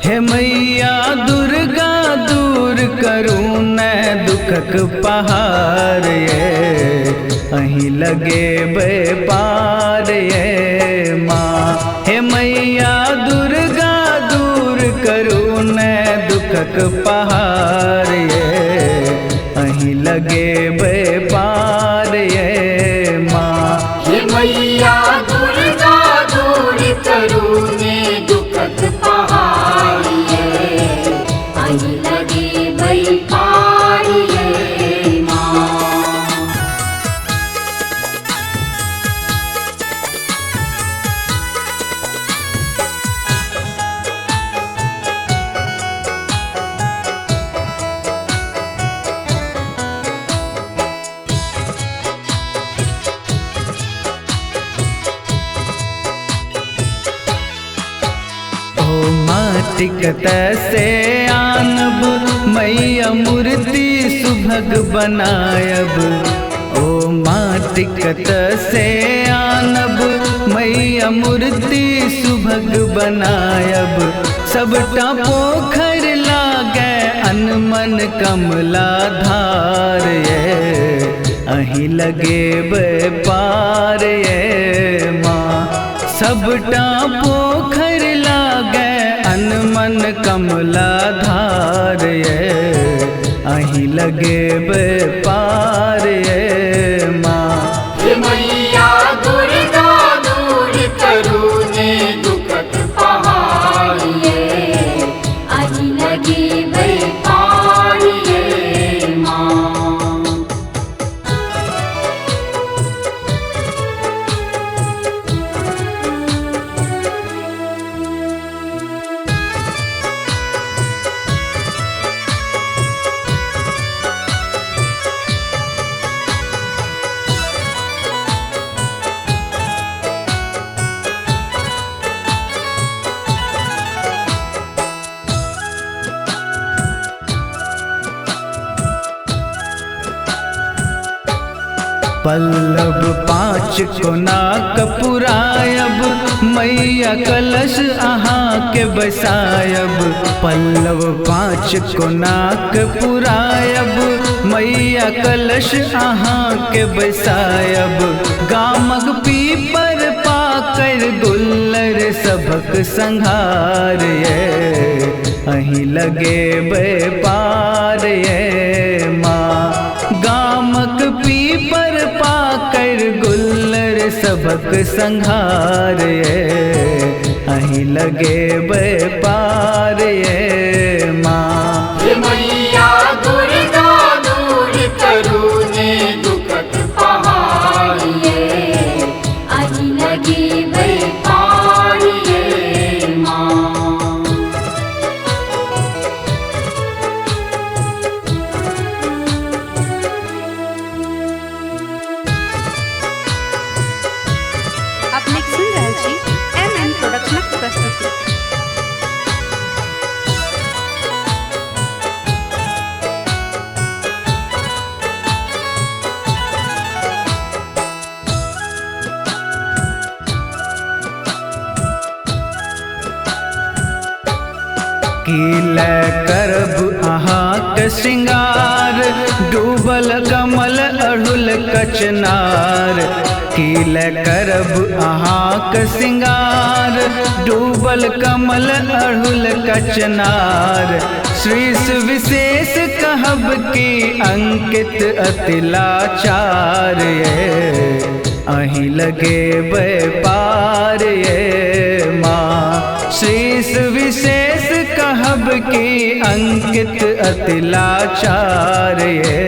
हे मैया दुर्गा दूर करूँ न दुखक पहाड़ ये अहीं लगे बेपार ये माँ। हे मैया दुर्गा दूर करूँ न दुखक पहाड़ ये अहीं लगे बेपार ये माँ। हे मैया दुर्गा दूर करूँ ने दुखक पहाड़ ये अहीं लगे बेपार ये माँ। माटिकत से आनब मैया मूर्ति सुभग बनायब। ओ माटिकत से आनब मैया मूर्ति सुभग बनायब। सबटा पोखर लागे अनमन कमला धार ये अहीं लगे बेपार ये माँ। सबटा पोखर लागे अनमन कमला धार ये अहीं लगे बेपार ये माँ। हे मैया दुर्गा दूर करूँ ने दुखक पहाड़ ये अहीं लगे बेपार ये माँ। पल्लव पाँच कोना कपुरायब मैया कलश अहाँ के बसायब। पल्लव पाँच कोना कपुरायब मैया कलश अहाँ के बसायब। गामक पीपर पाकर गुल्लर सबक संघार ये अहीं लगे बेपार ये माँ। गामक पीपर पाकर गुल्लर सबक संघार ये अहीं लगे बेपार ये माँ। हे मैया दुर्गा दूर करूँ ने दुखक पहाड़ ये अहीं लगे बेपार ये माँ। अपने सुन रहल छी MM प्रोडक्शनक प्रस्तुति। कीलै करब अहाँक श्रृंगार डूबल कमल अड़हुल कचनार। कीलै करब अहाँक श्रृंगार डूबल कमल अड़हुल कचनार। श्रीस विशेष कहब की अंकित अतिलाचार ये अहीं लगे बेपार ये माँ। श्रीस विशेष कहब की अंकित अतिलाचार ये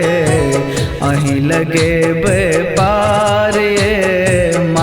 अहीं लगे बेपार ये माँ।